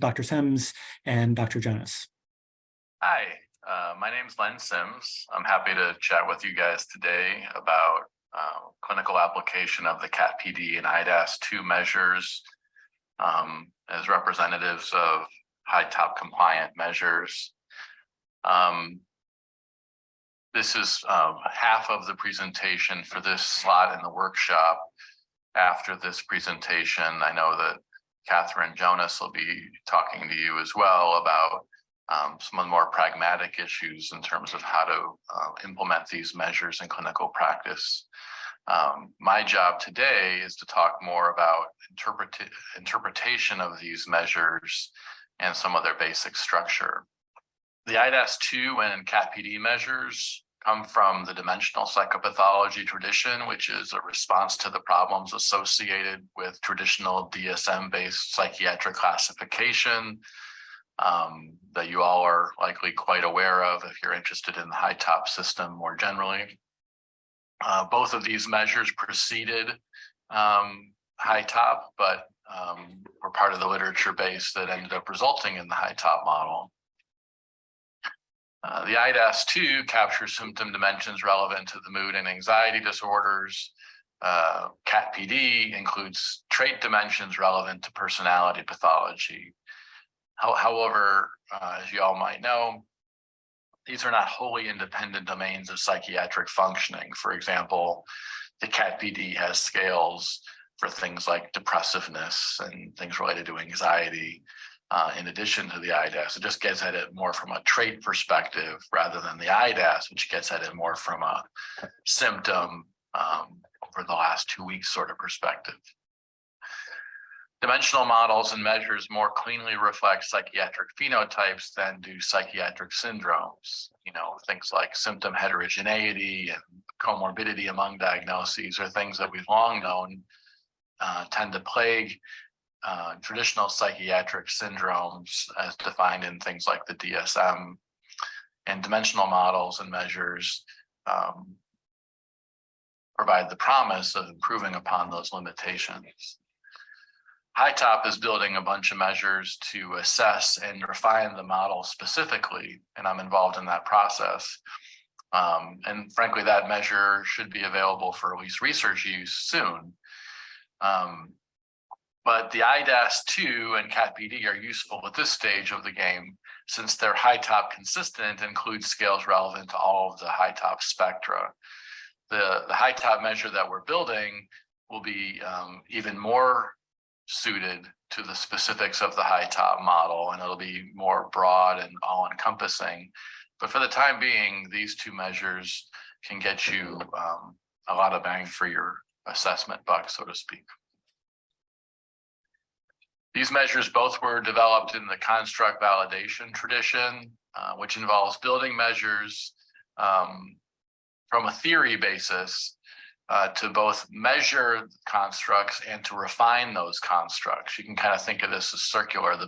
Dr. Sims and Dr. Jonas. Hi, my name is Len Sims. I'm happy to chat with you guys today about clinical application of the CAT-PD and IDAS-2 measures as representatives of high-top compliant measures. This is half of the presentation for this slot in the workshop. After this presentation, I know that Catherine Jonas will be talking to you as well about some of the more pragmatic issues in terms of how to implement these measures in clinical practice. My job today is to talk more about interpretation of these measures and some of their basic structure. The IDAS-2 and CAT-PD measures come from the dimensional psychopathology tradition, which is a response to the problems associated with traditional DSM-based psychiatric classification that you all are likely quite aware of if you're interested in the high-top system more generally. Both of these measures preceded high-top, but were part of the literature base that ended up resulting in the high-top model. The IDAS-2 captures symptom dimensions relevant to the mood and anxiety disorders. CAT-PD includes trait dimensions relevant to personality pathology. However, as you all might know, these are not wholly independent domains of psychiatric functioning. For example, the CAT-PD has scales for things like depressiveness and things related to anxiety. In addition to the IDAS, it just gets at it more from a trait perspective rather than the IDAS, which gets at it more from a symptom over the last 2 weeks sort of perspective. Dimensional models and measures more cleanly reflect psychiatric phenotypes than do psychiatric syndromes. You know, things like symptom heterogeneity and comorbidity among diagnoses are things that we've long known tend to plague traditional psychiatric syndromes as defined in things like the DSM, and dimensional models and measures provide the promise of improving upon those limitations. high-top is building a bunch of measures to assess and refine the model specifically, and I'm involved in that process. And frankly, that measure should be available for at least research use soon. But the IDAS-2 and CAT-PD are useful at this stage of the game since they're high-top consistent, include scales relevant to all of the high-top spectra. The high-top measure that we're building will be even more suited to the specifics of the high-top model, and it'll be more broad and all-encompassing. But for the time being, these two measures can get you a lot of bang for your assessment buck, so to speak. These measures both were developed in the construct validation tradition, which involves building measures from a theory basis to both measure constructs and to refine those constructs. You can kind of think of this as circular. The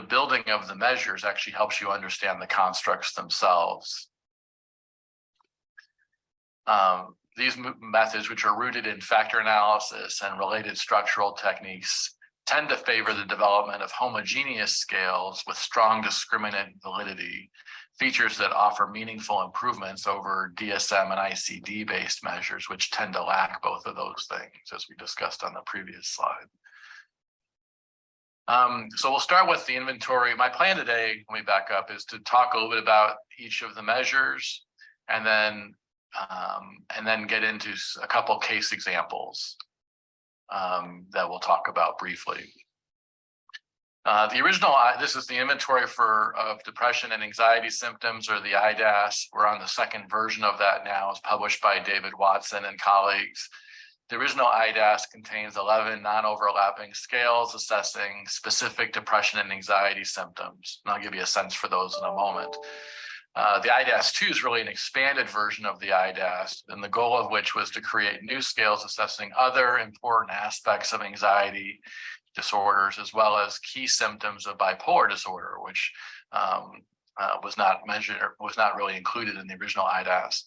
building of the measures actually helps you understand the constructs themselves. These methods, which are rooted in factor analysis and related structural techniques, tend to favor the development of homogeneous scales with strong discriminant validity, features that offer meaningful improvements over DSM and ICD-based measures, which tend to lack both of those things, as we discussed on the previous slide. So we'll start with the inventory. My plan today, let me back up, is to talk a little bit about each of the measures and then get into a couple case examples that we'll talk about briefly. The original, this is the inventory of depression and anxiety symptoms, or the IDAS. We're on the second version of that now. It's published by David Watson and colleagues. The original IDAS contains 11 non-overlapping scales assessing specific depression and anxiety symptoms. And I'll give you a sense for those in a moment. The IDAS-2 is really an expanded version of the IDAS, and the goal of which was to create new scales assessing other important aspects of anxiety disorders, as well as key symptoms of bipolar disorder, which was not really included in the original IDAS.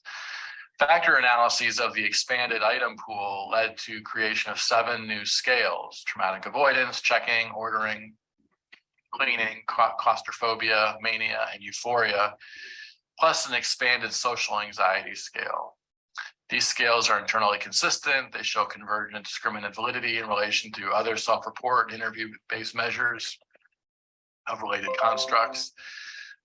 Factor analyses of the expanded item pool led to creation of 7 new scales: traumatic avoidance, checking, ordering, cleaning, claustrophobia, mania, and euphoria, plus an expanded social anxiety scale. These scales are internally consistent. They show convergent discriminant validity in relation to other self-report interview-based measures of related constructs.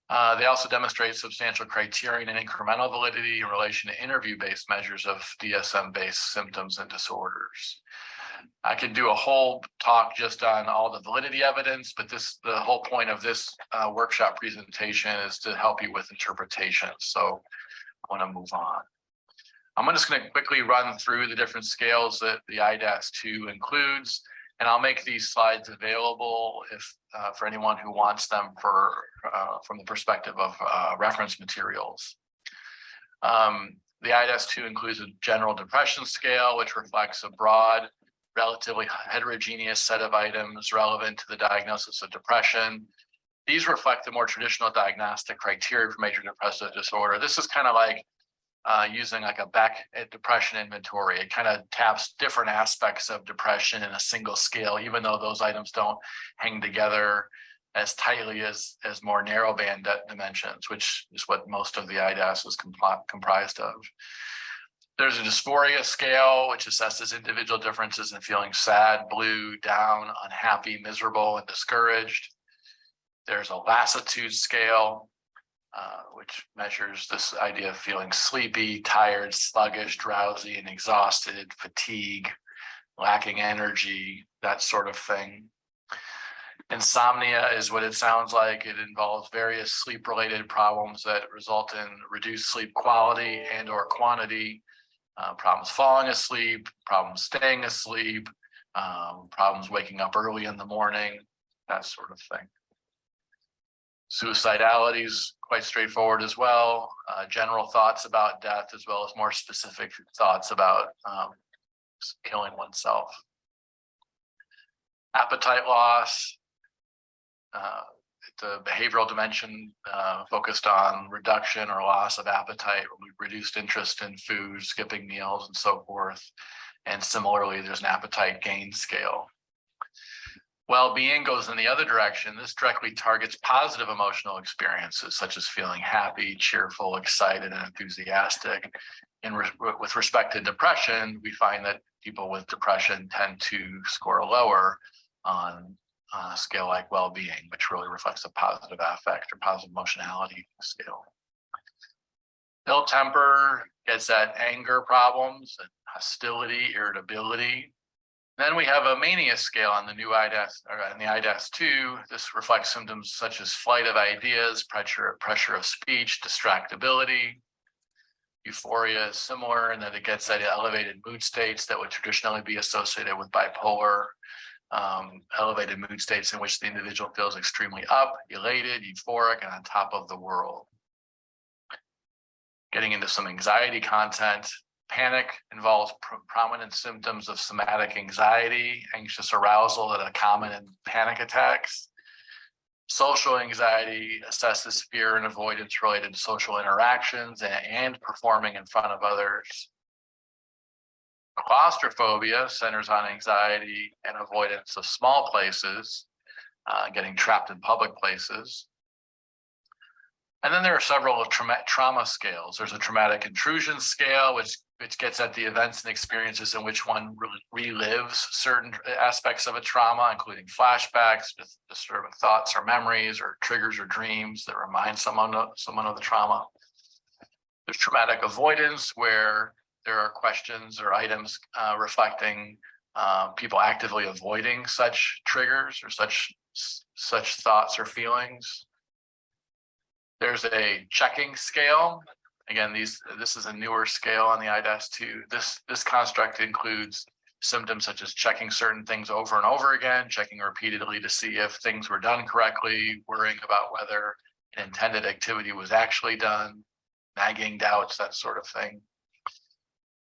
They also demonstrate substantial criterion and incremental validity in relation to interview-based measures of DSM-based symptoms and disorders. I could do a whole talk just on all the validity evidence, but the whole point of this workshop presentation is to help you with interpretation. So I want to move on. I'm just going to quickly run through the different scales that the IDAS-2 includes, and I'll make these slides available if for anyone who wants them from the perspective of reference materials. The IDAS-2 includes a general depression scale, which reflects a broad, relatively heterogeneous set of items relevant to the diagnosis of depression. These reflect the more traditional diagnostic criteria for major depressive disorder. This is kind of like using like a Beck depression inventory. It kind of taps different aspects of depression in a single scale, even though those items don't hang together as tightly as more narrow band dimensions, which is what most of the IDAS is comprised of. There's a dysphoria scale, which assesses individual differences in feeling sad, blue, down, unhappy, miserable, and discouraged. There's a lassitude scale, which measures this idea of feeling sleepy, tired, sluggish, drowsy, and exhausted, fatigue, lacking energy, that sort of thing. Insomnia is what it sounds like. It involves various sleep-related problems that result in reduced sleep quality and or quantity, problems falling asleep, problems staying asleep, problems waking up early in the morning, that sort of thing. Suicidality is quite straightforward as well. General thoughts about death, as well as more specific thoughts about killing oneself. Appetite loss, the behavioral dimension focused on reduction or loss of appetite, reduced interest in food, skipping meals, and so forth. And similarly, there's an appetite gain scale. Well-being goes in the other direction. This directly targets positive emotional experiences, such as feeling happy, cheerful, excited, and enthusiastic. And with respect to depression, we find that people with depression tend to score lower on a scale like well-being, which really reflects a positive affect or positive emotionality scale. Ill temper gets at anger problems, hostility, irritability. Then we have a mania scale on the new IDAS, or in the IDAS-2. This reflects symptoms such as flight of ideas, pressure of speech, distractibility. Euphoria is similar in that it gets at elevated mood states that would traditionally be associated with bipolar. Elevated mood states in which the individual feels extremely up, elated, euphoric, and on top of the world. Getting into some anxiety content. Panic involves prominent symptoms of somatic anxiety, anxious arousal that are common in panic attacks. Social anxiety assesses fear and avoidance related to social interactions and performing in front of others. Claustrophobia centers on anxiety and avoidance of small places, getting trapped in public places. And then there are several trauma scales. There's a traumatic intrusion scale, which gets at the events and experiences in which one relives certain aspects of a trauma, including flashbacks, disturbing thoughts or memories, or triggers or dreams that remind someone of the trauma. There's traumatic avoidance, where there are questions or items reflecting people actively avoiding such triggers or such thoughts or feelings. There's a checking scale. Again, this is a newer scale on the IDAS-2. This construct includes symptoms such as checking certain things over and over again, checking repeatedly to see if things were done correctly, worrying about whether an intended activity was actually done, nagging doubts, that sort of thing.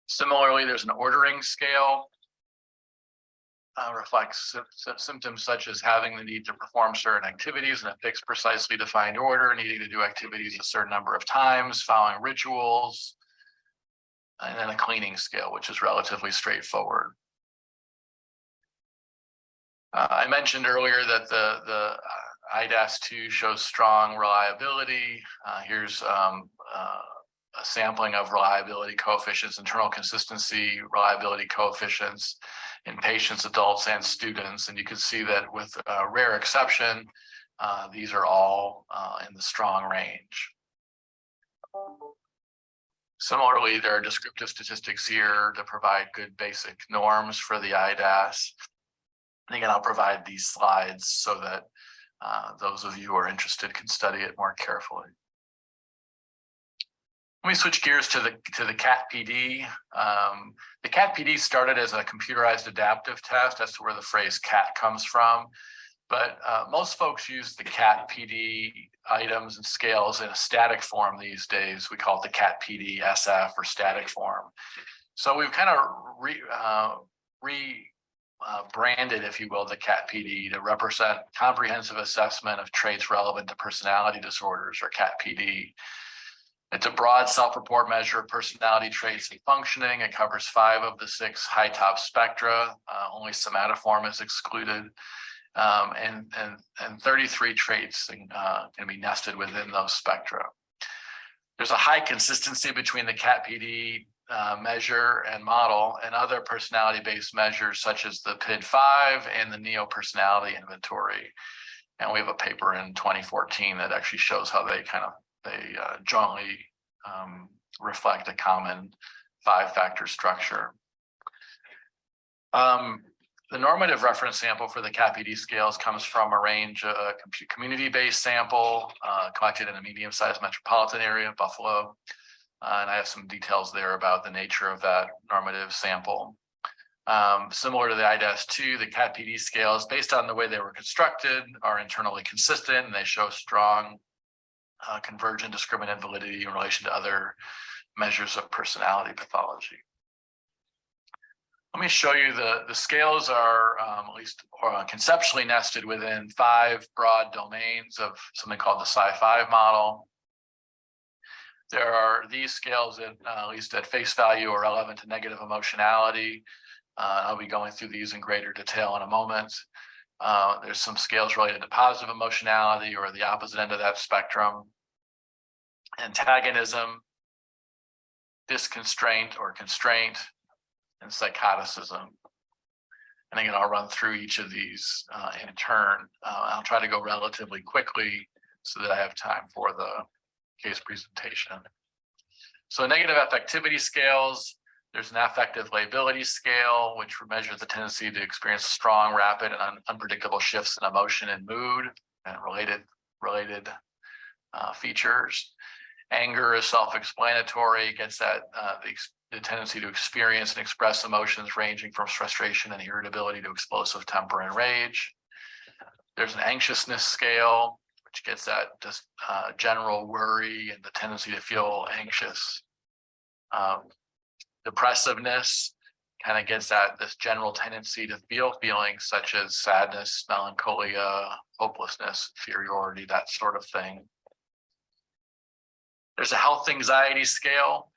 Similarly, there's an ordering scale. Reflects symptoms such as having the need to perform certain activities in a fixed, precisely defined order, needing to do activities a certain number of times, following rituals, and then a cleaning scale, which is relatively straightforward. I mentioned earlier that the IDAS-2 shows strong reliability. Here's a sampling of reliability coefficients, internal consistency reliability coefficients in patients, adults, and students. And you can see that with a rare exception, these are all in the strong range. Similarly, there are descriptive statistics here to provide good basic norms for the IDAS. And again, I'll provide these slides so that those of you who are interested can study it more carefully. Let me switch gears to the CAT-PD. The CAT-PD started as a computerized adaptive test. That's where the phrase CAT comes from. But most folks use the CAT-PD items and scales in a static form these days. We call it the CAT-PD SF or static form. So we've kind of branded, if you will, the CAT-PD to represent comprehensive assessment of traits relevant to personality disorders, or CAT-PD. It's a broad self-report measure of personality traits and functioning. It covers 5 of the 6 high top spectra. Only somatoform is excluded. And 33 traits can be nested within those spectra. There's a high consistency between the CAT-PD measure and model and other personality-based measures such as the PID-5 and the Neo-Personality Inventory. And we have a paper in 2014 that actually shows how they jointly reflect a common 5-factor structure. The normative reference sample for the CAT-PD scales comes from a range of community-based sample collected in a medium-sized metropolitan area, Buffalo. And I have some details there about the nature of that normative sample. Similar to the IDAS-2, the CAT-PD scales, based on the way they were constructed, are internally consistent, and they show strong convergent discriminant validity in relation to other measures of personality pathology. Let me show you the scales are at least conceptually nested within 5 broad domains of something called the Psi-5 model. There are these scales that, at least at face value, are relevant to negative emotionality. I'll be going through these in greater detail in a moment. There's some scales related to positive emotionality, or the opposite end of that spectrum. Antagonism, disconstraint or constraint, and psychoticism. And again, I'll run through each of these in turn. I'll try to go relatively quickly so that I have time for the case presentation. So negative affectivity scales, there's an affective lability scale, which measures the tendency to experience strong, rapid, and unpredictable shifts in emotion and mood and related features. Anger is self-explanatory, gets at the tendency to experience and express emotions ranging from frustration and irritability to explosive temper and rage. There's an anxiousness scale, which gets at just general worry and the tendency to feel anxious. Depressiveness kind of gets at this general tendency to feel feelings such as sadness, melancholia, hopelessness, inferiority, that sort of thing. There's a health anxiety scale,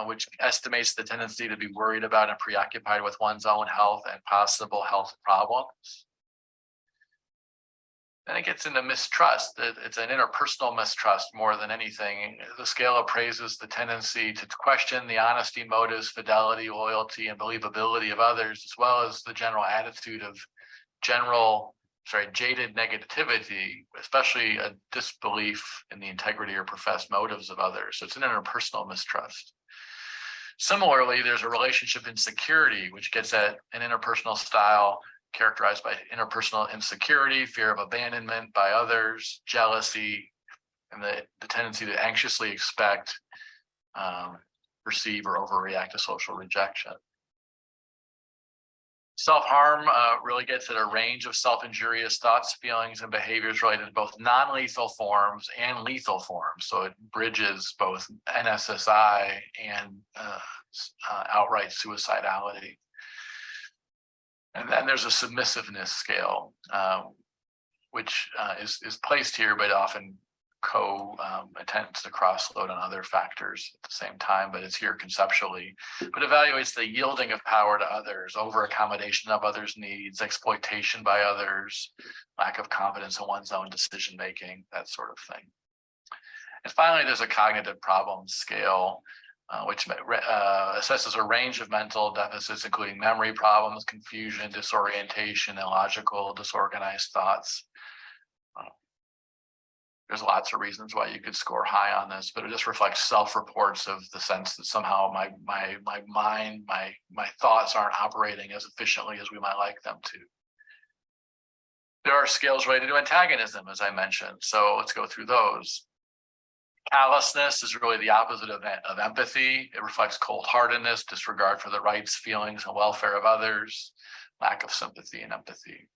which estimates the tendency to be worried about and preoccupied with one's own health and possible health problems. Then it gets into mistrust. It's an interpersonal mistrust more than anything. The scale appraises the tendency to question the honesty, motives, fidelity, loyalty, and believability of others, as well as the general attitude of jaded negativity, especially a disbelief in the integrity or professed motives of others. So it's an interpersonal mistrust. Similarly, there's a relationship insecurity, which gets at an interpersonal style characterized by interpersonal insecurity, fear of abandonment by others, jealousy, and the tendency to anxiously expect, perceive, or overreact to social rejection. Self-harm really gets at a range of self-injurious thoughts, feelings, and behaviors related to both non-lethal forms and lethal forms. So it bridges both NSSI and outright suicidality. And then there's a submissiveness scale, which is placed here, but often attends to cross-load on other factors at the same time, but it's here conceptually. But evaluates the yielding of power to others, over-accommodation of others' needs, exploitation by others, lack of confidence in one's own decision-making, that sort of thing. And finally, there's a cognitive problems scale, which assesses a range of mental deficits, including memory problems, confusion, disorientation, illogical, disorganized thoughts. There's lots of reasons why you could score high on this, but it just reflects self-reports of the sense that somehow my mind, my thoughts aren't operating as efficiently as we might like them to. There are scales related to antagonism, as I mentioned, so let's go through those. Callousness is really the opposite of empathy. It reflects cold-heartedness, disregard for the rights, feelings, and welfare of others, lack of sympathy and empathy.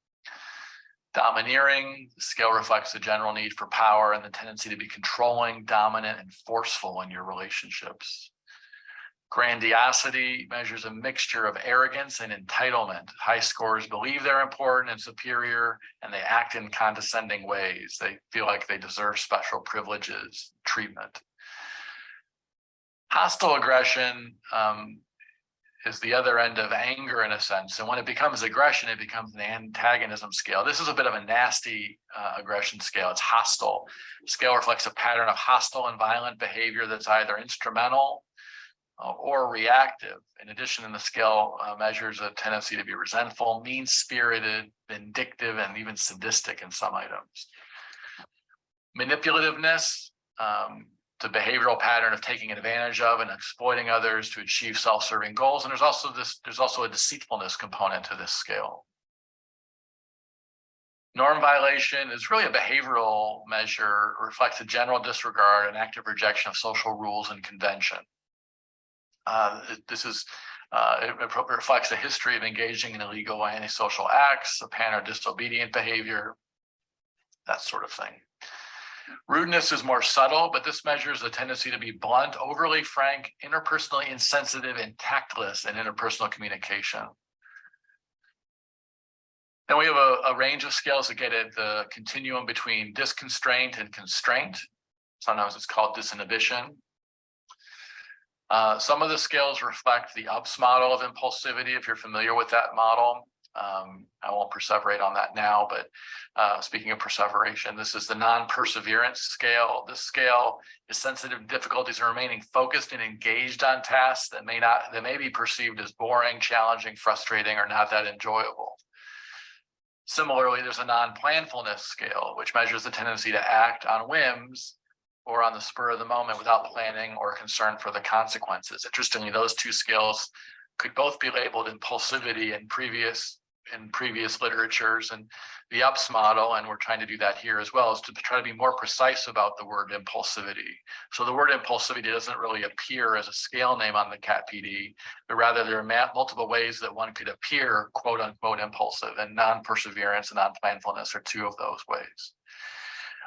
Domineering, the scale reflects the general need for power and the tendency to be controlling, dominant, and forceful in your relationships. Grandiosity measures a mixture of arrogance and entitlement. High scorers believe they're important and superior, and they act in condescending ways. They feel like they deserve special privileges, treatment. Hostile aggression is the other end of anger in a sense. And when it becomes aggression, it becomes an antagonism scale. This is a bit of a nasty aggression scale. It's hostile. The scale reflects a pattern of hostile and violent behavior that's either instrumental or reactive. In addition, the scale measures a tendency to be resentful, mean-spirited, vindictive, and even sadistic in some items. Manipulativeness, the behavioral pattern of taking advantage of and exploiting others to achieve self-serving goals. And there's also a deceitfulness component to this scale. Norm violation is really a behavioral measure, reflects a general disregard and active rejection of social rules and convention. It reflects a history of engaging in illegal or antisocial acts, a pattern of disobedient behavior, that sort of thing. Rudeness is more subtle, but this measures a tendency to be blunt, overly frank, interpersonally insensitive, and tactless in interpersonal communication. Then we have a range of scales that get at the continuum between disconstraint and constraint. Sometimes it's called disinhibition. Some of the scales reflect the UPS model of impulsivity, if you're familiar with that model. I won't perseverate on that now, but speaking of perseveration, this is the non-perseverance scale. This scale is sensitive to difficulties in remaining focused and engaged on tasks that may be perceived as boring, challenging, frustrating, or not that enjoyable. Similarly, there's a non-planfulness scale, which measures the tendency to act on whims or on the spur of the moment without planning or concern for the consequences. Interestingly, those two scales could both be labeled impulsivity in previous literatures, and the UPS model, and we're trying to do that here as well, is to try to be more precise about the word impulsivity. So the word impulsivity doesn't really appear as a scale name on the CAT-PD, but rather there are multiple ways that one could appear quote unquote impulsive, and non-perseverance and non-planfulness are two of those ways.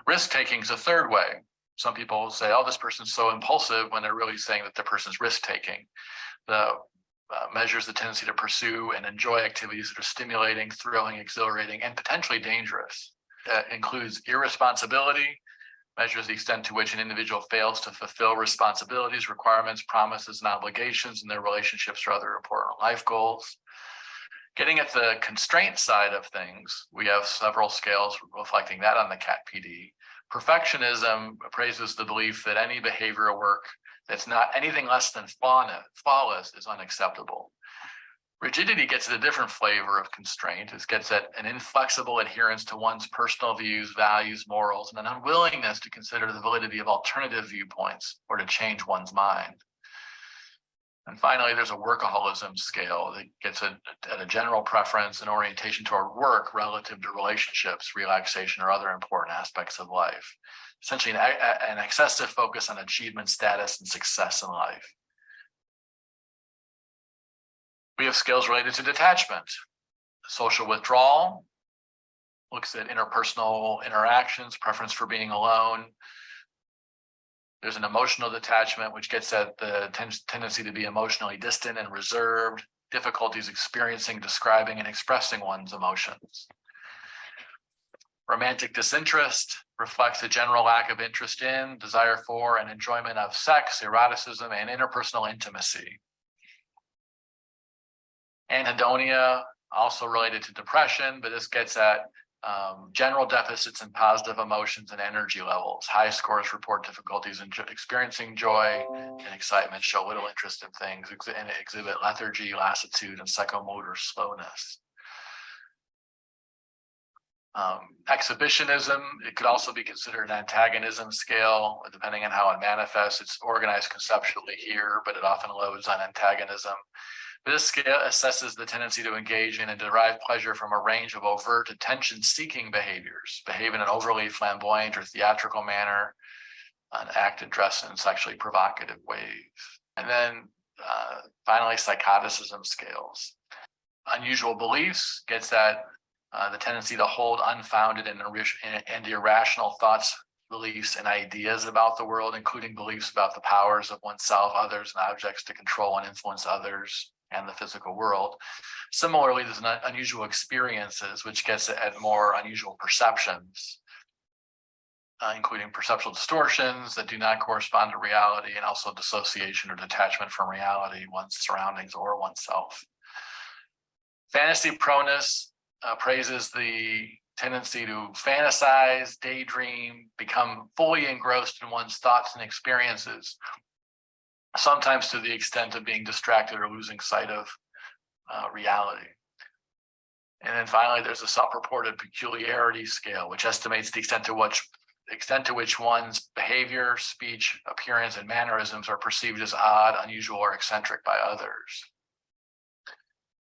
Risk-taking is a third way. Some people say, oh, this person's so impulsive, when they're really saying that the person's risk-taking. The measures the tendency to pursue and enjoy activities that are stimulating, thrilling, exhilarating, and potentially dangerous. That includes irresponsibility, measures the extent to which an individual fails to fulfill responsibilities, requirements, promises, and obligations in their relationships or other important life goals. Getting at the constraint side of things, we have several scales reflecting that on the CAT-PD. Perfectionism appraises the belief that any behavioral work that's not anything less than flawless is unacceptable. Rigidity gets at a different flavor of constraint. It gets at an inflexible adherence to one's personal views, values, morals, and an unwillingness to consider the validity of alternative viewpoints or to change one's mind. And finally, there's a workaholism scale that gets at a general preference and orientation toward work relative to relationships, relaxation, or other important aspects of life. Essentially, an excessive focus on achievement, status, and success in life. We have skills related to detachment. Social withdrawal looks at interpersonal interactions, preference for being alone. There's an emotional detachment, which gets at the tendency to be emotionally distant and reserved, difficulties experiencing, describing, and expressing one's emotions. Romantic disinterest reflects a general lack of interest in, desire for, and enjoyment of sex, eroticism, and interpersonal intimacy. Anhedonia, also related to depression, but this gets at general deficits in positive emotions and energy levels. High scores report difficulties in experiencing joy and excitement, show little interest in things, and exhibit lethargy, lassitude, and psychomotor slowness. Exhibitionism, it could also be considered an antagonism scale, depending on how it manifests. It's organized conceptually here, but it often loads on antagonism. This scale assesses the tendency to engage in and derive pleasure from a range of overt attention-seeking behaviors, behave in an overly flamboyant or theatrical manner, act and dress in sexually provocative ways. And then finally, psychoticism scales. Unusual beliefs gets at the tendency to hold unfounded and irrational thoughts, beliefs, and ideas about the world, including beliefs about the powers of oneself, others, and objects to control and influence others and the physical world. Similarly, there's unusual experiences, which gets at more unusual perceptions, including perceptual distortions that do not correspond to reality, and also dissociation or detachment from reality, one's surroundings or oneself. Fantasy proneness praises the tendency to fantasize, daydream, become fully engrossed in one's thoughts and experiences, sometimes to the extent of being distracted or losing sight of reality. And then finally, there's a self-reported peculiarity scale, which estimates the extent to which one's behavior, speech, appearance, and mannerisms are perceived as odd, unusual, or eccentric by others.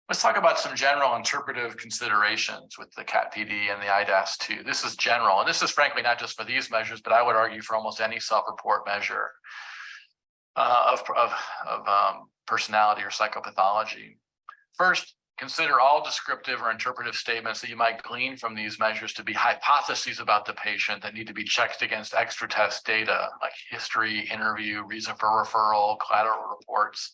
Let's talk about some general interpretive considerations with the CAT-PD and the IDAS-2. This is general, and this is frankly not just for these measures, but I would argue for almost any self-report measure of personality or psychopathology. First, consider all descriptive or interpretive statements that you might glean from these measures to be hypotheses about the patient that need to be checked against extra test data like history, interview, reason for referral, collateral reports.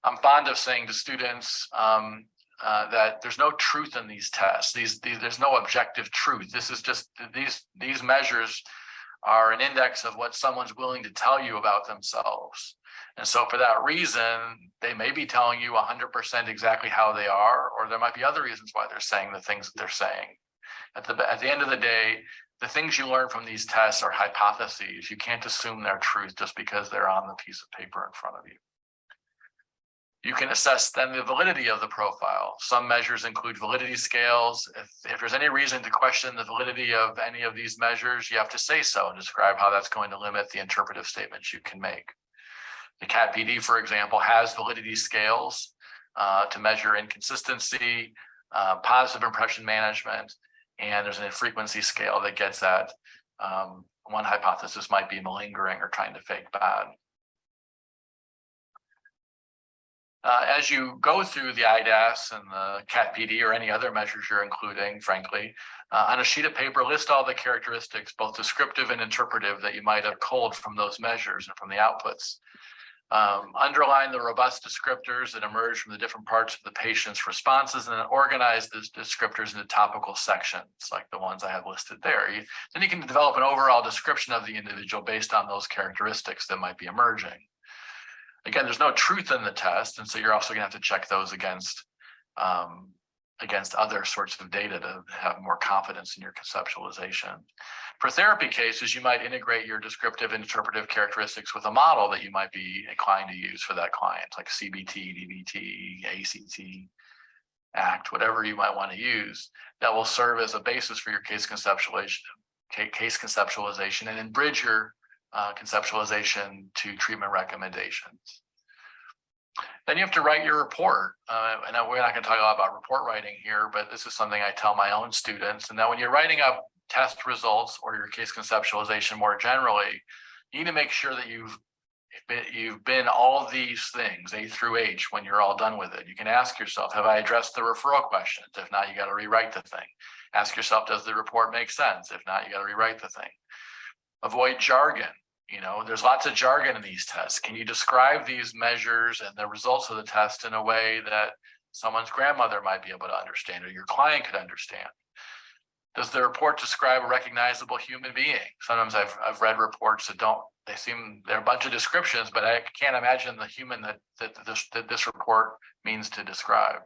I'm fond of saying to students that there's no truth in these tests. There's no objective truth. This is just these measures are an index of what someone's willing to tell you about themselves. And so for that reason, they may be telling you 100% exactly how they are, or there might be other reasons why they're saying the things that they're saying. At the end of the day, the things you learn from these tests are hypotheses. You can't assume they're truth just because they're on the piece of paper in front of you. You can assess then the validity of the profile. Some measures include validity scales. If there's any reason to question the validity of any of these measures, you have to say so and describe how that's going to limit the interpretive statements you can make. The CAT-PD, for example, has validity scales to measure inconsistency, positive impression management, and there's an infrequency scale that gets at one hypothesis might be malingering or trying to fake bad. As you go through the IDAS and the CAT-PD or any other measures you're including, frankly, on a sheet of paper, list all the characteristics, both descriptive and interpretive, that you might have culled from those measures and from the outputs. Underline the robust descriptors that emerge from the different parts of the patient's responses, and then organize these descriptors into topical sections, like the ones I have listed there. Then you can develop an overall description of the individual based on those characteristics that might be emerging. Again, there's no truth in the test, and so you're also going to have to check those against other sorts of data to have more confidence in your conceptualization. For therapy cases, you might integrate your descriptive and interpretive characteristics with a model that you might be inclined to use for that client, like CBT, DBT, ACT, ACT, whatever you might want to use, that will serve as a basis for your case conceptualization and then bridge your conceptualization to treatment recommendations. Then you have to write your report. And we're not going to talk a lot about report writing here, but this is something I tell my own students. And that when you're writing up test results or your case conceptualization more generally, you need to make sure that you've been all these things, A through H, when you're all done with it. You can ask yourself, have I addressed the referral questions? If not, you got to rewrite the thing. Ask yourself, does the report make sense? If not, you got to rewrite the thing. Avoid jargon. There's lots of jargon in these tests. Can you describe these measures and the results of the test in a way that someone's grandmother might be able to understand or your client could understand? Does the report describe a recognizable human being? Sometimes I've read reports that don't, they're a bunch of descriptions, but I can't imagine the human that this report means to describe.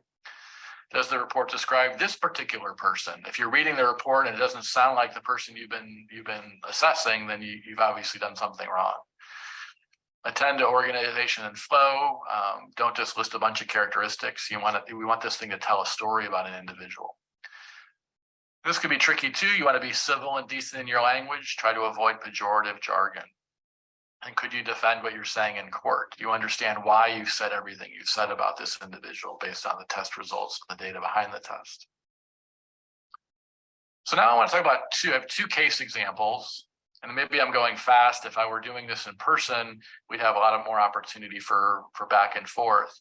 Does the report describe this particular person? If you're reading the report and it doesn't sound like the person you've been assessing, then you've obviously done something wrong. Attend to organization and flow. Don't just list a bunch of characteristics. We want this thing to tell a story about an individual. This could be tricky too. You want to be civil and decent in your language. Try to avoid pejorative jargon. And could you defend what you're saying in court? Do you understand why you said everything you said about this individual based on the test results, the data behind the test? So now I want to talk about I have two case examples, and maybe I'm going fast. If I were doing this in person, we'd have a lot more opportunity for back and forth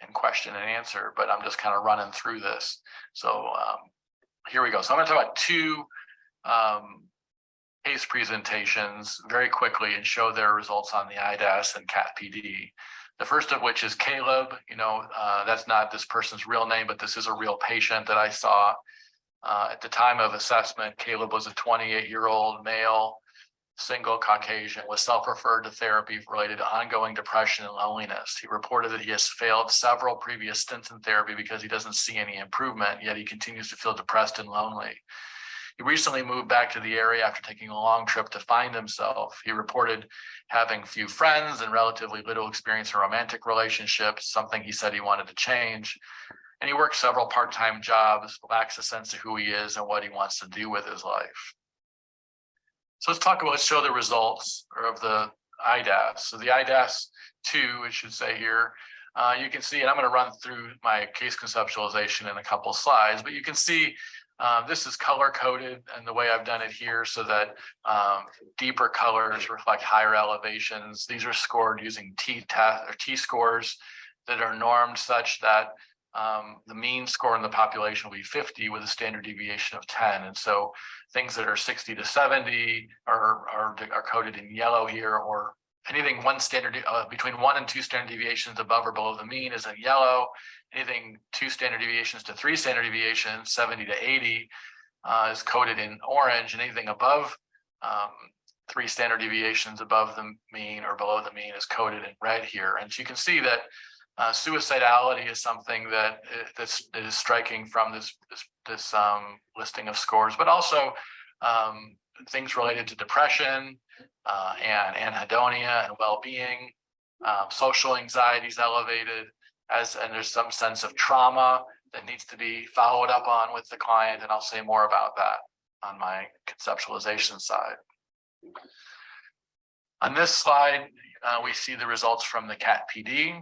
and question and answer, but I'm just kind of running through this. So here we go. So I'm going to talk about two case presentations very quickly and show their results on the IDAS and CAT-PD. The first of which is Caleb. That's not this person's real name, but this is a real patient that I saw. At the time of assessment, Caleb was a 28-year-old male, single Caucasian, was self-referred to therapy related to ongoing depression and loneliness. He reported that he has failed several previous stints in therapy because he doesn't see any improvement, yet he continues to feel depressed and lonely. He recently moved back to the area after taking a long trip to find himself. He reported having few friends and relatively little experience in romantic relationships, something he said he wanted to change. And he works several part-time jobs, lacks a sense of who he is and what he wants to do with his life. So let's show the results of the IDAS. So the IDAS-2, it should say here, you can see, and I'm going to run through my case conceptualization in a couple slides, but you can see this is color coded, and the way I've done it here so that deeper colors reflect higher elevations. These are scored using T-scores that are normed such that the mean score in the population will be 50 with a standard deviation of 10. And so things that are 60 to 70 are coded in yellow here, or anything between 1 and 2 standard deviations above or below the mean is in yellow. Anything 2 standard deviations to 3 standard deviations, 70 to 80, is coded in orange, and anything above 3 standard deviations above the mean or below the mean is coded in red here. And so you can see that suicidality is something that is striking from this listing of scores, but also things related to depression and anhedonia and well-being. Social anxiety is elevated, and there's some sense of trauma that needs to be followed up on with the client, and I'll say more about that on my conceptualization side. On this slide, we see the results from the CAT-PD.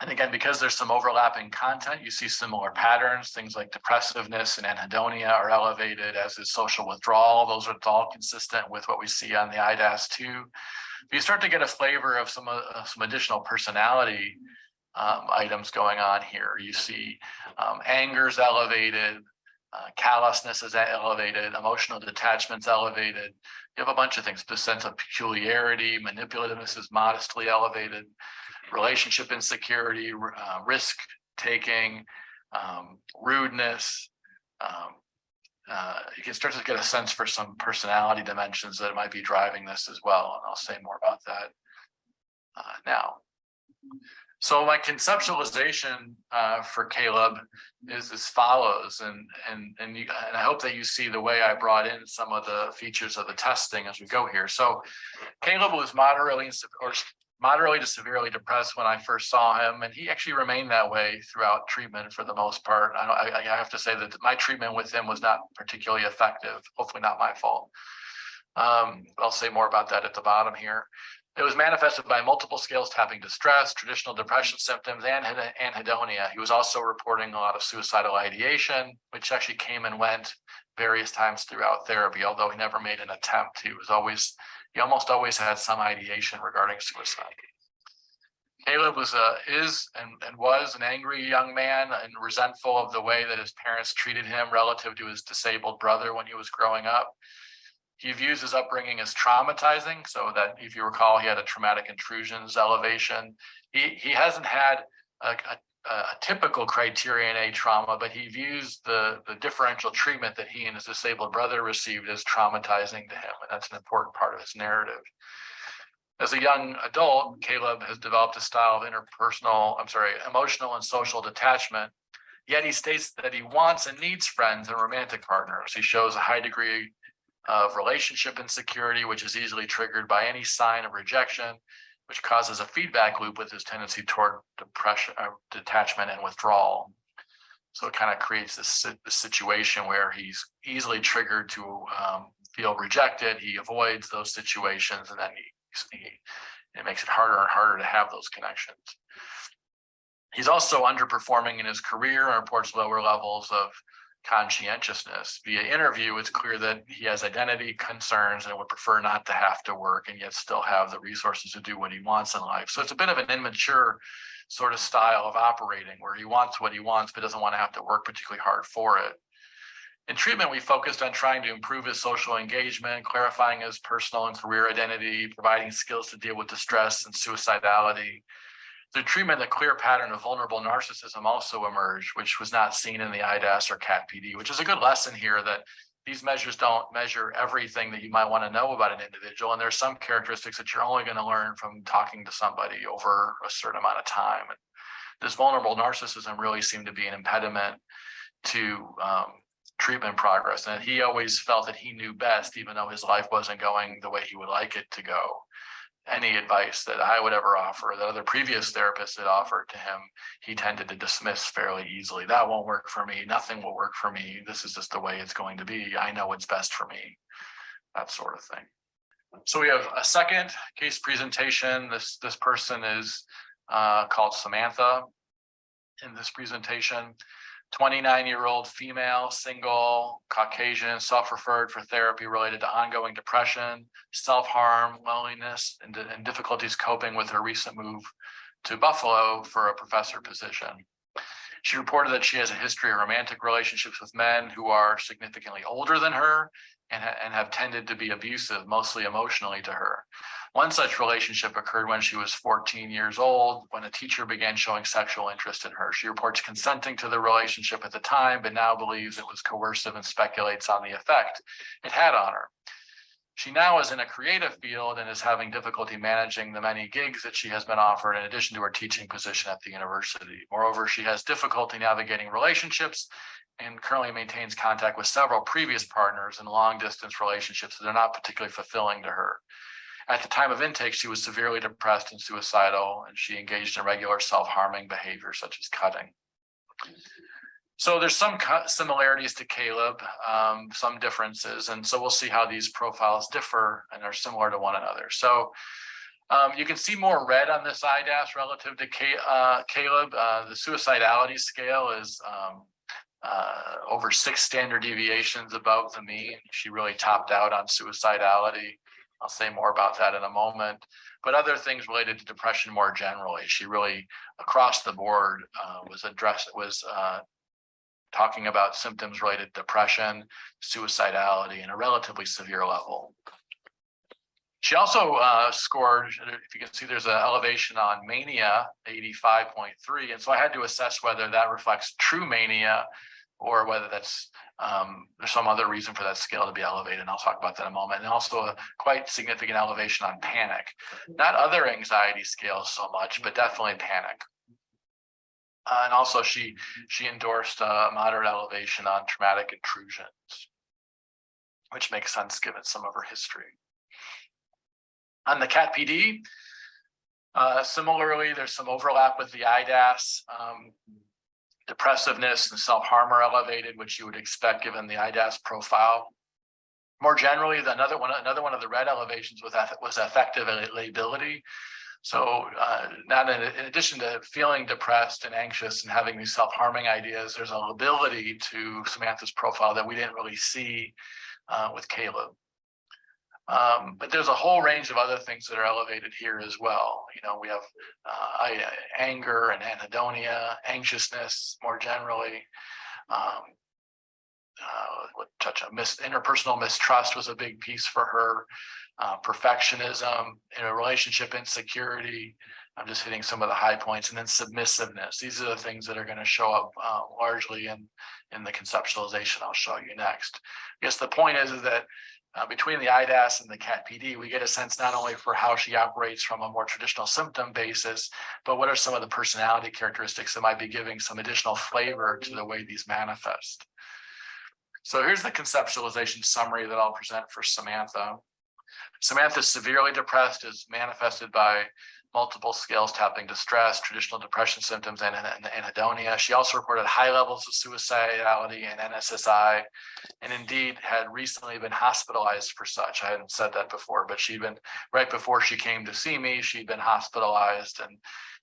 And again, because there's some overlapping content, you see similar patterns. Things like depressiveness and anhedonia are elevated, as is social withdrawal. Those are all consistent with what we see on the IDAS-2. You start to get a flavor of some additional personality items going on here. You see anger is elevated, callousness is elevated, emotional detachment's elevated. You have a bunch of things. The sense of peculiarity, manipulativeness is modestly elevated. Relationship insecurity, risk taking, rudeness. You can start to get a sense for some personality dimensions that might be driving this as well, and I'll say more about that now. So my conceptualization for Caleb is as follows, and I hope that you see the way I brought in some of the features of the testing as we go here. So Caleb was moderately to severely depressed when I first saw him, and he actually remained that way throughout treatment for the most part. I have to say that my treatment with him was not particularly effective, hopefully not my fault. I'll say more about that at the bottom here. It was manifested by multiple scales tapping distress, traditional depression symptoms, and anhedonia. He was also reporting a lot of suicidal ideation, which actually came and went various times throughout therapy, although he never made an attempt. He almost always had some ideation regarding suicide. Caleb was an angry young man and resentful of the way that his parents treated him relative to his disabled brother when he was growing up. He views his upbringing as traumatizing, so that if you recall, he had a traumatic intrusions elevation. He hasn't had a typical criterion A trauma, but he views the differential treatment that he and his disabled brother received as traumatizing to him, and that's an important part of his narrative. As a young adult, Caleb has developed a style of emotional and social detachment. Yet he states that he wants and needs friends and romantic partners. He shows a high degree of relationship insecurity, which is easily triggered by any sign of rejection, which causes a feedback loop with his tendency toward depression, detachment, and withdrawal. So it kind of creates this situation where he's easily triggered to feel rejected. He avoids those situations, and then it makes it harder and harder to have those connections. He's also underperforming in his career and reports lower levels of conscientiousness. Via interview, it's clear that he has identity concerns and would prefer not to have to work and yet still have the resources to do what he wants in life. So it's a bit of an immature sort of style of operating where he wants what he wants but doesn't want to have to work particularly hard for it. In treatment, we focused on trying to improve his social engagement, clarifying his personal and career identity, providing skills to deal with distress and suicidality. Through treatment, a clear pattern of vulnerable narcissism also emerged, which was not seen in the IDAS or CAT-PD, which is a good lesson here that these measures don't measure everything that you might want to know about an individual. And there's some characteristics that you're only going to learn from talking to somebody over a certain amount of time. And this vulnerable narcissism really seemed to be an impediment to treatment progress. And he always felt that he knew best, even though his life wasn't going the way he would like it to go. Any advice that I would ever offer, that other previous therapists had offered to him, he tended to dismiss fairly easily. That won't work for me. Nothing will work for me. This is just the way it's going to be. I know what's best for me. That sort of thing. So we have a second case presentation. This person is called Samantha in this presentation. 29-year-old female, single, Caucasian, self-referred for therapy related to ongoing depression, self-harm, loneliness, and difficulties coping with her recent move to Buffalo for a professor position. She reported that she has a history of romantic relationships with men who are significantly older than her and have tended to be abusive, mostly emotionally to her. One such relationship occurred when she was 14 years old, when a teacher began showing sexual interest in her. She reports consenting to the relationship at the time, but now believes it was coercive and speculates on the effect it had on her. She now is in a creative field and is having difficulty managing the many gigs that she has been offered in addition to her teaching position at the university. Moreover, she has difficulty navigating relationships and currently maintains contact with several previous partners in long-distance relationships that are not particularly fulfilling to her. At the time of intake, she was severely depressed and suicidal, and she engaged in regular self-harming behavior such as cutting. So there's some similarities to Caleb, some differences, and so we'll see how these profiles differ and are similar to one another. So you can see more red on this IDAS relative to Caleb. The suicidality scale is over 6 standard deviations above the mean. She really topped out on suicidality. I'll say more about that in a moment. But other things related to depression more generally, she really across the board was talking about symptoms related to depression, suicidality, and a relatively severe level. She also scored, if you can see, there's an elevation on mania, 85.3. And so I had to assess whether that reflects true mania or whether that's there's some other reason for that scale to be elevated. And I'll talk about that in a moment. And also a quite significant elevation on panic. Not other anxiety scales so much, but definitely panic. And also she endorsed a moderate elevation on traumatic intrusions, which makes sense given some of her history. On the CAT-PD, similarly, there's some overlap with the IDAS. Depressiveness and self-harm are elevated, which you would expect given the IDAS profile. More generally, another one of the red elevations was affective lability. So not in addition to feeling depressed and anxious and having these self-harming ideas, there's a lability to Samantha's profile that we didn't really see with Caleb. But there's a whole range of other things that are elevated here as well. You know, we have anger and anhedonia, anxiousness more generally. Touch on interpersonal mistrust was a big piece for her. Perfectionism, relationship insecurity, I'm just hitting some of the high points. And then submissiveness. These are the things that are going to show up largely in the conceptualization I'll show you next. I guess the point is that between the IDAS and the CAT-PD, we get a sense not only for how she operates from a more traditional symptom basis, but what are some of the personality characteristics that might be giving some additional flavor to the way these manifest. So here's the conceptualization summary that I'll present for Samantha. Samantha is severely depressed, is manifested by multiple scales tapping distress, traditional depression symptoms, and anhedonia. She also reported high levels of suicidality and NSSI, and indeed had recently been hospitalized for such. I hadn't said that before, but she'd been, right before she came to see me, she'd been hospitalized,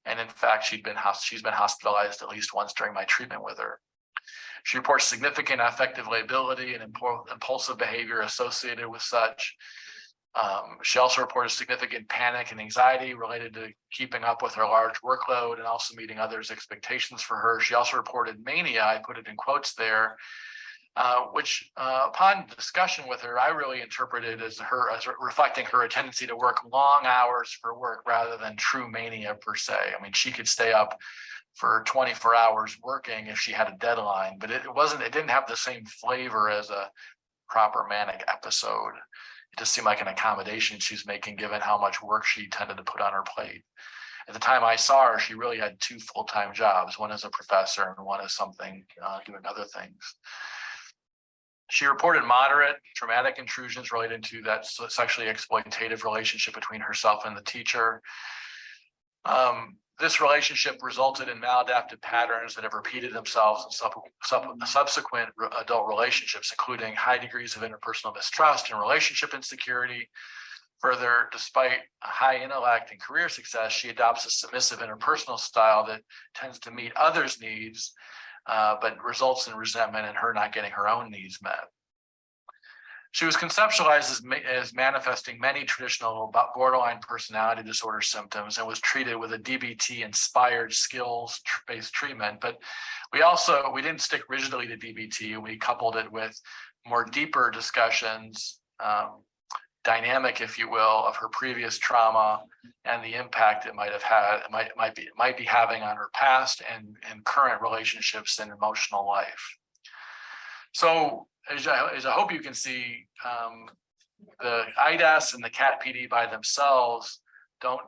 and in fact, she's been hospitalized at least once during my treatment with her. She reports significant affective lability and impulsive behavior associated with such. She also reported significant panic and anxiety related to keeping up with her large workload and also meeting others' expectations for her. She also reported mania, I put it in quotes there, which upon discussion with her, I really interpreted as reflecting her tendency to work long hours for work rather than true mania per se. I mean, she could stay up for 24 hours working if she had a deadline, but it didn't have the same flavor as a proper manic episode. It just seemed like an accommodation she's making given how much work she tended to put on her plate. At the time I saw her, she really had 2 full-time jobs, one as a professor and one as something doing other things. She reported moderate traumatic intrusions related to that sexually exploitative relationship between herself and the teacher. This relationship resulted in maladaptive patterns that have repeated themselves in subsequent adult relationships, including high degrees of interpersonal mistrust and relationship insecurity. Further, despite a high intellect and career success, she adopts a submissive interpersonal style that tends to meet others' needs, but results in resentment and her not getting her own needs met. She was conceptualized as manifesting many traditional borderline personality disorder symptoms and was treated with a DBT-inspired skills-based treatment. But we didn't stick rigidly to DBT. We coupled it with more deeper discussions, dynamic, if you will, of her previous trauma and the impact it might have had, might be having on her past and current relationships and emotional life. So, as I hope you can see, the IDAS and the CAT-PD by themselves don't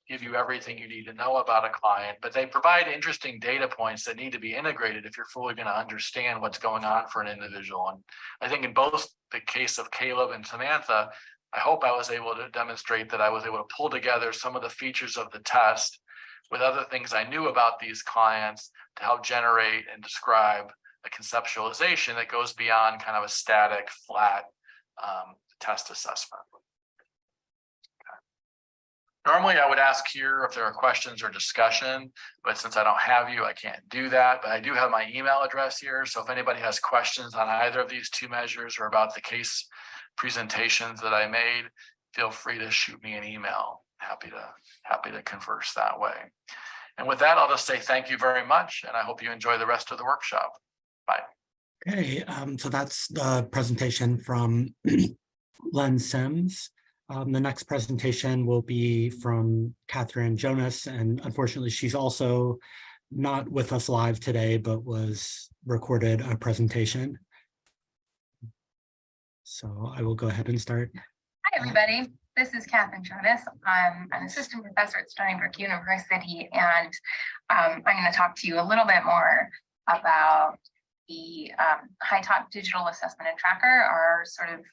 give you everything you need to know about a client, but they provide interesting data points that need to be integrated if you're fully going to understand what's going on for an individual. And I think in both the case of Caleb and Samantha, I hope I was able to demonstrate that I was able to pull together some of the features of the test with other things I knew about these clients to help generate and describe a conceptualization that goes beyond kind of a static, flat test assessment. Okay. Normally, I would ask here if there are questions or discussion, but since I don't have you, I can't do that. But I do have my email address here. So if anybody has questions on either of these 2 measures or about the case presentations that I made, feel free to shoot me an email. Happy to converse that way. And with that, I'll just say thank you very much, and I hope you enjoy the rest of the workshop. Bye. Okay, so that's the presentation from Len Sims. The next presentation will be from Catherine Jonas, and unfortunately, she's also not with us live today, but was recorded a presentation. So I will go ahead and start. Hi, everybody. This is Catherine Jonas. I'm an assistant professor at Stony Brook University, and I'm going to talk to you a little bit more about the HiTOP digital assessment and tracker, our sort of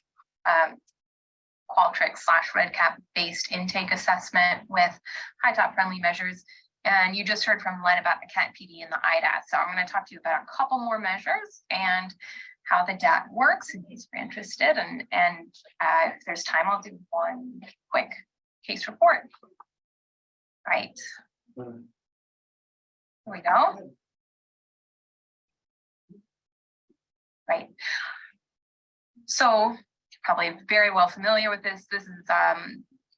Qualtrics/REDCap based intake assessment with HiTOP friendly measures. And you just heard from Len about the CAT-PD and the IDAS. So I'm going to talk to you about a couple more measures and how the data works in case you're interested. And if there's time, I'll do one quick case report. Right. Here we go. Right. So you're probably very well familiar with this. This is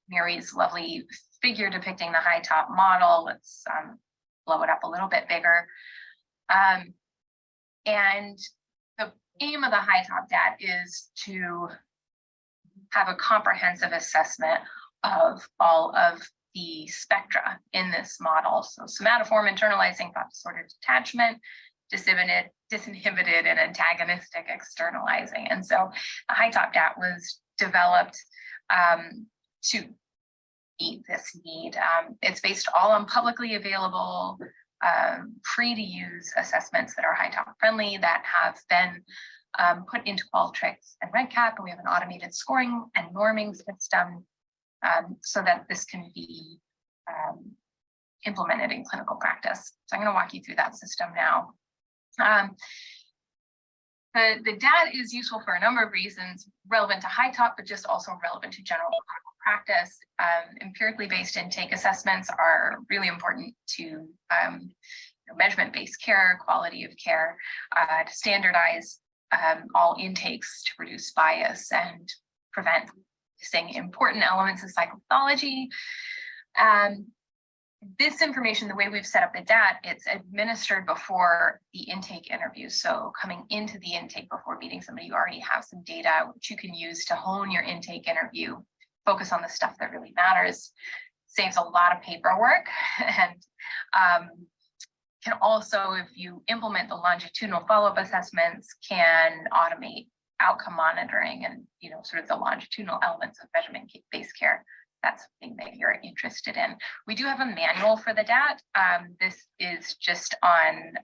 Mary's lovely figure depicting the HiTOP model. Let's blow it up a little bit bigger. And the aim of the HiTOP DAT is to have a comprehensive assessment of all of the spectra in this model. So somatoform, internalizing, thought disorder, detachment, disinhibited, and antagonistic externalizing. And so the high top DAT was developed to meet this need. It's based all on publicly available, free to use assessments that are high top friendly, that have been put into Qualtrics and REDCap. And we have an automated scoring and norming system so that this can be implemented in clinical practice. So I'm going to walk you through that system now. The DAT is useful for a number of reasons, relevant to high top, but just also relevant to general practice. Empirically based intake assessments are really important to measurement-based care, quality of care, to standardize all intakes to reduce bias and prevent missing important elements of psychopathology. This information, the way we've set up the DAT, it's administered before the intake interview. So coming into the intake before meeting somebody, you already have some data which you can use to hone your intake interview, focus on the stuff that really matters, saves a lot of paperwork, and can also, if you implement the longitudinal follow-up assessments, can automate outcome monitoring and sort of the longitudinal elements of measurement-based care. That's something that you're interested in. We do have a manual for the DAT. This is just on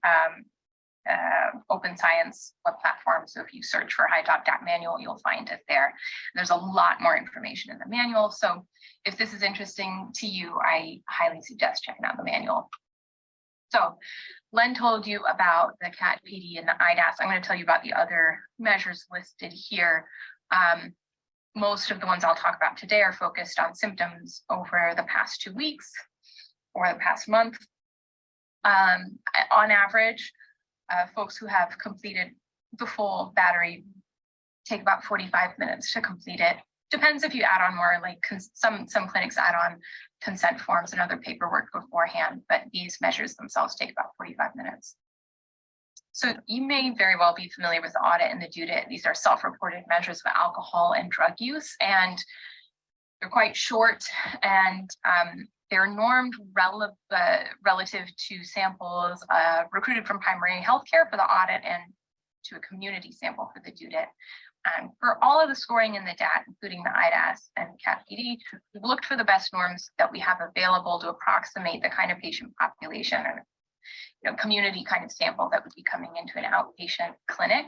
Open Science web platform. So if you search for high top DAT manual, you'll find it there. There's a lot more information in the manual. So if this is interesting to you, I highly suggest checking out the manual. So Len told you about the CAT PD and the IDAS. I'm going to tell you about the other measures listed here. Most of the ones I'll talk about today are focused on symptoms over the past 2 weeks or the past month. On average, folks who have completed the full battery take about 45 minutes to complete it. Depends if you add on more, like some clinics add on consent forms and other paperwork beforehand, but these measures themselves take about 45 minutes. So you may very well be familiar with the audit and the due date. These are self-reported measures of alcohol and drug use, and they're quite short, and they're normed relative to samples recruited from primary healthcare for the audit and to a community sample for the due date. For all of the scoring in the DAT, including the IDAS and CAT PD, we've looked for the best norms that we have available to approximate the kind of patient population or community kind of sample that would be coming into an outpatient clinic.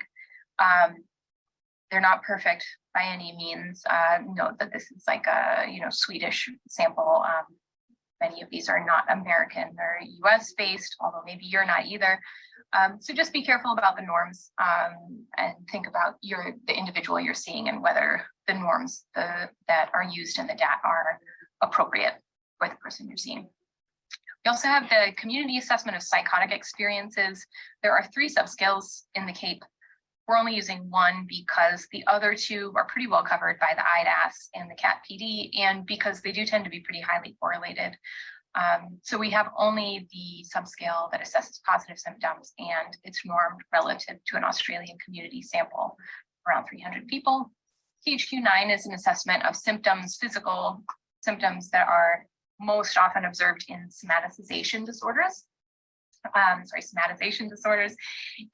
They're not perfect by any means. Note that this is like a Swedish sample. Many of these are not American, they're US based, although maybe you're not either. So just be careful about the norms and think about the individual you're seeing and whether the norms that are used in the DAT are appropriate for the person you're seeing. We also have the community assessment of psychotic experiences. There are 3 subscales in the CAPE. We're only using one because the other 2 are pretty well covered by the IDAS and the CAT PD, and because they do tend to be pretty highly correlated. So we have only the subscale that assesses positive symptoms, and it's normed relative to an Australian community sample, around 300 people. THQ-9 is an assessment of symptoms, physical symptoms that are most often observed in somatization disorders,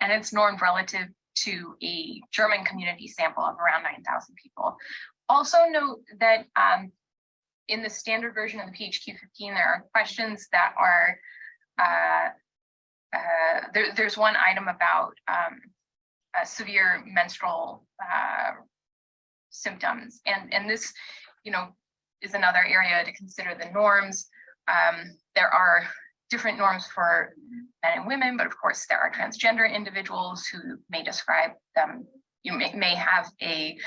and it's normed relative to a German community sample of around 9,000 people. Also note that in the standard version of the PHQ-15, there are questions that are, there's one item about severe menstrual symptoms, and this, is another area to consider the norms. There are different norms for men and women, but of course there are transgender individuals who may describe them, may have may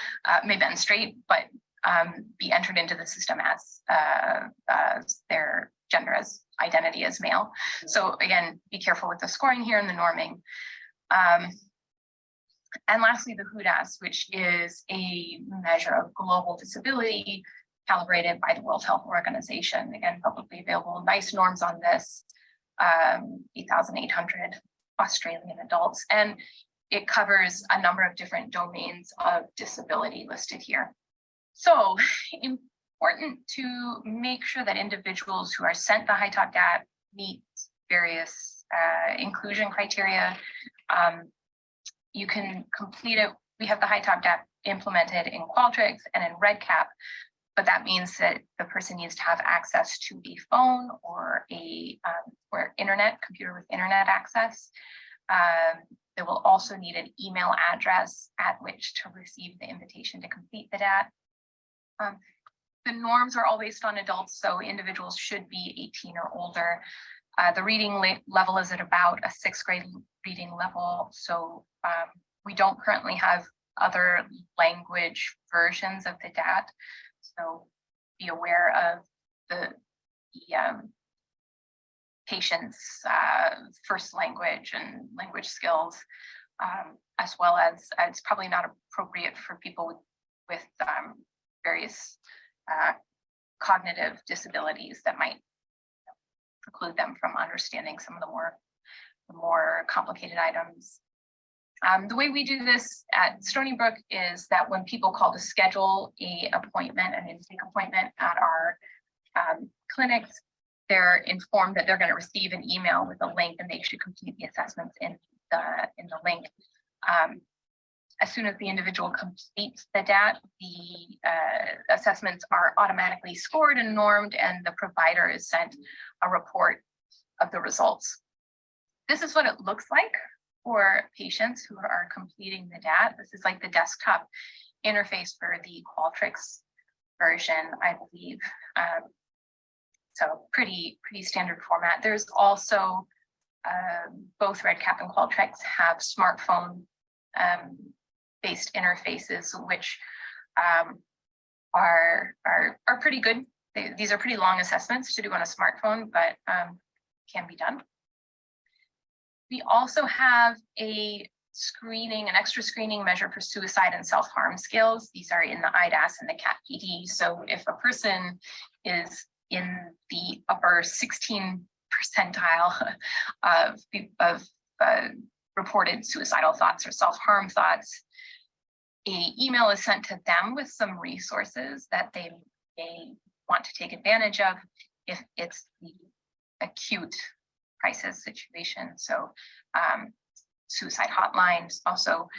menstruate, but be entered into the system as their gender as identity as male. So again, be careful with the scoring here and the norming. And lastly, the HUDAS, which is a measure of global disability calibrated by the World Health Organization. Again, publicly available, nice norms on this, 8,800 Australian adults. And it covers a number of different domains of disability listed here. So important to make sure that individuals who are sent the high top DAT meet various inclusion criteria. You can complete it. We have the high top DAT implemented in Qualtrics and in REDCap, but that means that the person needs to have access to a phone or a computer with internet access. They will also need an email address at which to receive the invitation to complete the DAT. The norms are all based on adults, so individuals should be 18 or older. The reading level is at about a 6th grade reading level, so we don't currently have other language versions of the DAT, so be aware of the patient's first language and language skills, as well as it's probably not appropriate for people with various cognitive disabilities that might preclude them from understanding some of the more complicated items. The way we do this at Stony Brook is that when people call to schedule an intake appointment at our clinics, they're informed that they're going to receive an email with a link, and they should complete the assessments in the link. As soon as the individual completes the DAT, the assessments are automatically scored and normed, and the provider is sent a report of the results. This is what it looks like for patients who are completing the DAT. This is like the desktop interface for the Qualtrics version, I believe. So pretty standard format. There's also both REDCap and Qualtrics have smartphone based interfaces, which are pretty good. These are pretty long assessments to do on a smartphone, but can be done. We also have an extra screening measure for suicide and self-harm skills. These are in the IDAS and the CAT-PD. So if a person is in the upper 16 percentile of reported suicidal thoughts or self-harm thoughts, an email is sent to them with some resources that they may want to take advantage of if it's the acute crisis situation. So suicide hotlines. Also,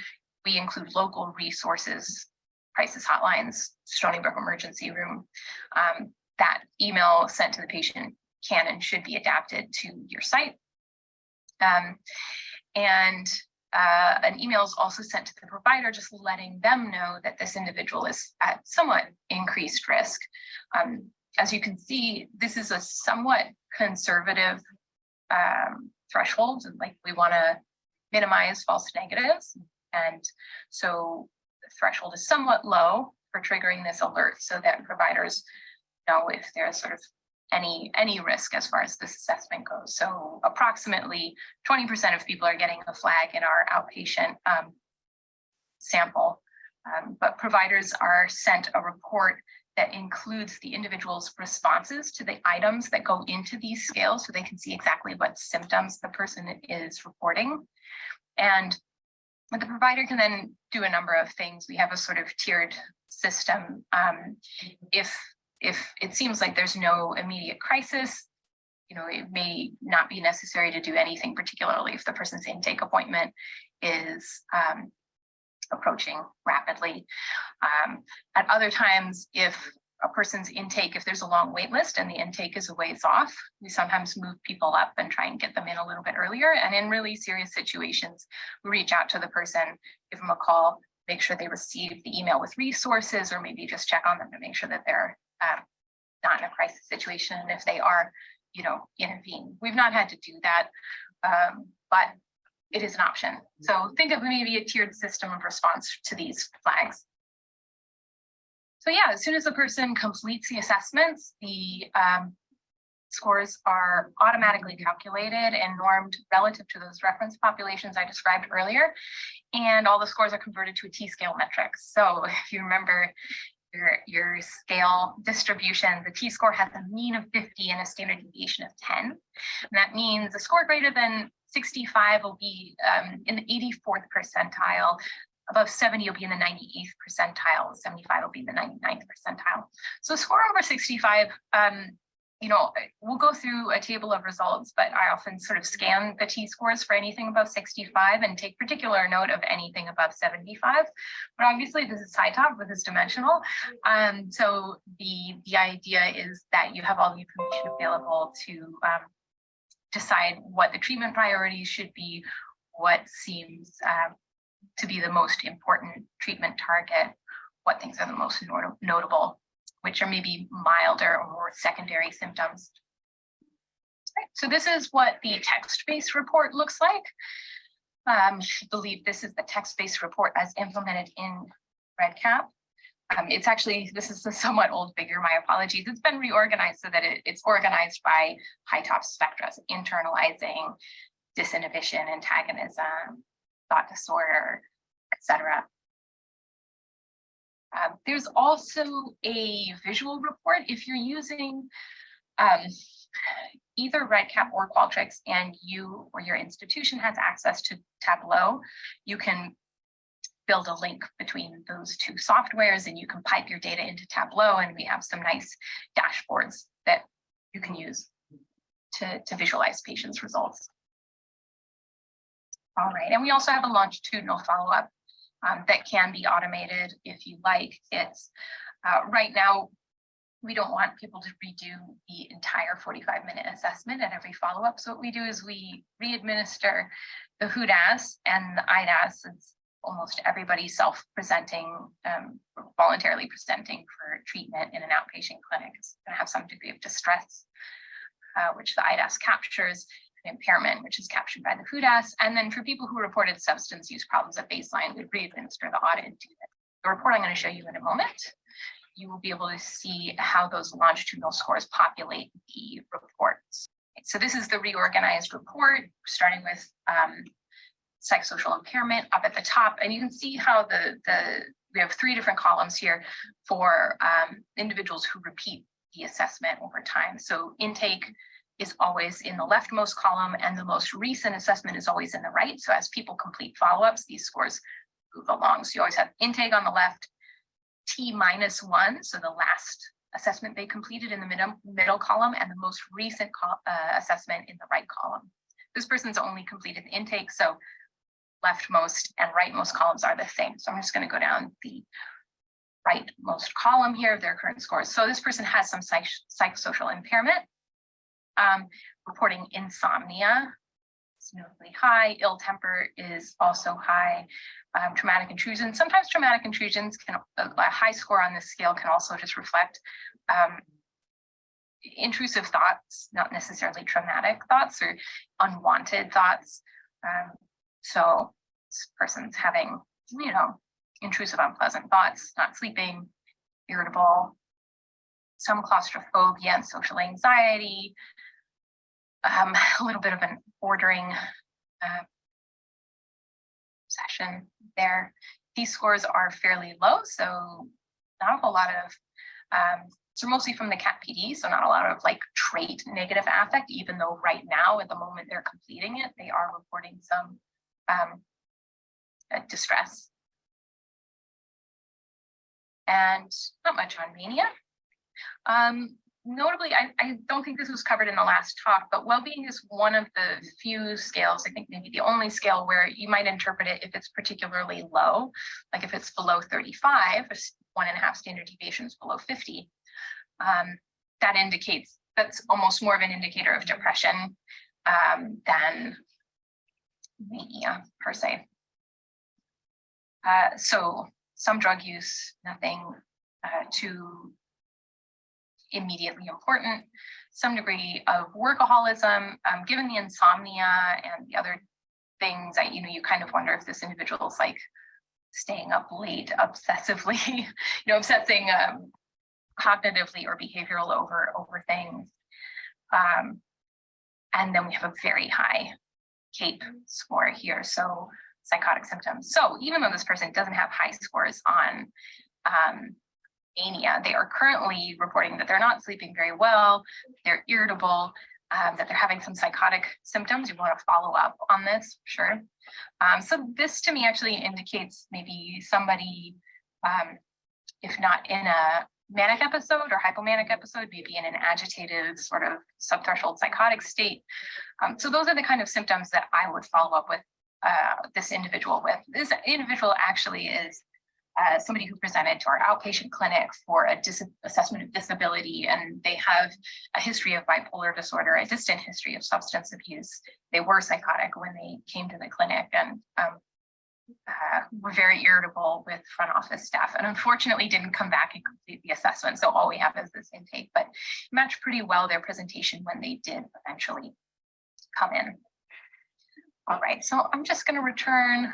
we include local resources, crisis hotlines, Stony Brook Emergency Room. That email sent to the patient can and should be adapted to your site. And an email is also sent to the provider, just letting them know that this individual is at somewhat increased risk. As you can see, this is a somewhat conservative threshold. Like, we want to minimize false negatives. And so the threshold is somewhat low for triggering this alert so that providers know if there's sort of any risk as far as this assessment goes. So approximately 20% of people are getting a flag in our outpatient sample, but providers are sent a report that includes the individual's responses to the items that go into these scales, so they can see exactly what symptoms the person is reporting. And the provider can then do a number of things. We have a sort of tiered system. If it seems like there's no immediate crisis, it may not be necessary to do anything, particularly if the person's intake appointment is approaching rapidly. At other times, if a person's intake, if there's a long wait list and the intake is a ways off, we sometimes move people up and try and get them in a little bit earlier. And in really serious situations, we reach out to the person, give them a call, make sure they receive the email with resources, or maybe just check on them to make sure that they're not in a crisis situation. And if they are, intervene. We've not had to do that, but it is an option. So think of maybe a tiered system of response to these flags. So yeah, as soon as the person completes the assessments, the scores are automatically calculated and normed relative to those reference populations I described earlier. And all the scores are converted to a T-scale metric. So if you remember your scale distribution, the T-score has a mean of 50 and a standard deviation of 10. And that means a score greater than 65 will be in the 84th percentile. Above 70, you'll be in the 98th percentile. 75 will be in the 99th percentile. So score over 65, you know, we'll go through a table of results, but I often sort of scan the T-scores for anything above 65 and take particular note of anything above 75. But obviously this is high-top, this is dimensional. So the idea is that you have all the information available to decide what the treatment priorities should be, what seems to be the most important treatment target, what things are the most notable, which are maybe milder or more secondary symptoms. Right. So this is what the text-based report looks like. I believe this is the text-based report as implemented in REDCap. It's actually, this is a somewhat old figure, my apologies. It's been reorganized so that it's organized by high-top spectra, so internalizing, disinhibition, antagonism, thought disorder, etc. There's also a visual report if you're using either REDCap or Qualtrics and you or your institution has access to Tableau. You can build a link between those two softwares and you can pipe your data into Tableau, and we have some nice dashboards that you can use to visualize patients' results. All right, and we also have a longitudinal follow-up that can be automated if you like. It's right now, we don't want people to redo the entire 45-minute assessment at every follow-up. So what we do is we re-administer the HUDAS and the IDAS. It's almost everybody self-presenting, voluntarily presenting for treatment in an outpatient clinic. It's going to have some degree of distress, which the IDAS captures, impairment, which is captured by the HUDAS. And then for people who reported substance use problems at baseline, we re-administer the audit and do that. The report I'm going to show you in a moment, you will be able to see how those longitudinal scores populate the reports. So this is the reorganized report, starting with psychosocial impairment up at the top. And you can see how we have 3 different columns here for individuals who repeat the assessment over time. So intake is always in the leftmost column and the most recent assessment is always in the right. So as people complete follow-ups, these scores move along. So you always have intake on the left, T-1, so the last assessment they completed in the middle column, and the most recent assessment in the right column. This person's only completed the intake, so leftmost and rightmost columns are the same. So I'm just going to go down the rightmost column here of their current scores. So this person has some psychosocial impairment, reporting insomnia, it's notably high, ill temper is also high, traumatic intrusion. Sometimes traumatic intrusions can, a high score on this scale can also just reflect intrusive thoughts, not necessarily traumatic thoughts or unwanted thoughts. So this person's having, you know, intrusive, unpleasant thoughts, not sleeping, irritable, some claustrophobia and social anxiety, a little bit of an ordering session there. These scores are fairly low, so not a whole lot of, so mostly from the CAT-PD, so not a lot of like trait negative affect, even though right now at the moment they're completing it, they are reporting some distress. And not much on mania. Notably, I don't think this was covered in the last talk, but well-being is one of the few scales, I think maybe the only scale where you might interpret it if it's particularly low, like if it's below 35, 1.5 standard deviations below 50, that indicates, that's almost more of an indicator of depression than mania per se. So some drug use, nothing too immediately important, some degree of workaholism, given the insomnia and the other things that, you know, you kind of wonder if this individual is like staying up late, obsessively, you know, obsessing cognitively or behavioral over things. And then we have a very high CAPE score here, so psychotic symptoms. So even though this person doesn't have high scores on mania, they are currently reporting that they're not sleeping very well, they're irritable, that they're having some psychotic symptoms. You want to follow up on this, sure. So this to me actually indicates maybe somebody, if not in a manic episode or hypomanic episode, maybe in an agitated sort of subthreshold psychotic state. So those are the kind of symptoms that I would follow up with this individual with. This individual actually is somebody who presented to our outpatient clinic for a assessment of disability, and they have a history of bipolar disorder, a distant history of substance abuse. They were psychotic when they came to the clinic, and were very irritable with front office staff, and unfortunately didn't come back and complete the assessment. So all we have is this intake, but matched pretty well their presentation when they did eventually come in. All right, so I'm just going to return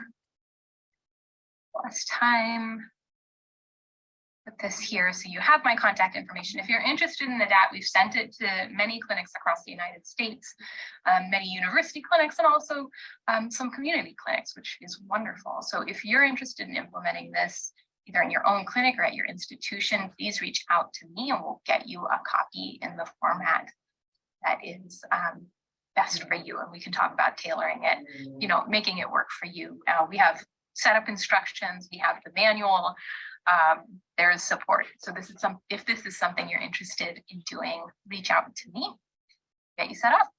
last time with this here. So you have my contact information. If you're interested in the DAT, we've sent it to many clinics across the United States, many university clinics, and also some community clinics, which is wonderful. So if you're interested in implementing this either in your own clinic or at your institution, please reach out to me and we'll get you a copy in the format that is best for you. And we can talk about tailoring it, you know, making it work for you. We have setup instructions, we have the manual, there is support. So this is if this is something you're interested in doing, reach out to me, get you set up.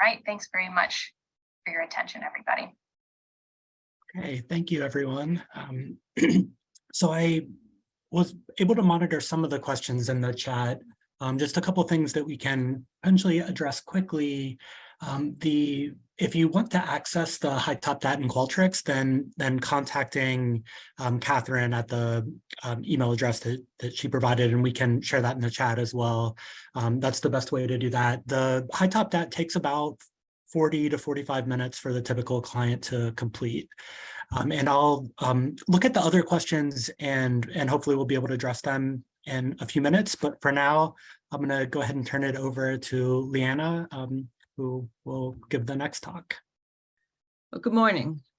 All right, thanks very much for your attention, everybody. Okay, thank you, everyone. So I was able to monitor some of the questions in the chat. Just a couple of things that we can potentially address quickly. If you want to access the high-top DAT and Qualtrics, then contacting Catherine at the email address that she provided, and we can share that in the chat as well. That's the best way to do that. The high-top DAT takes about 40 to 45 minutes for the typical client to complete. And I'll look at the other questions and hopefully we'll be able to address them in a few minutes. But for now, I'm going to go ahead and turn it over to Leanna, who will give the next talk. Well, good morning.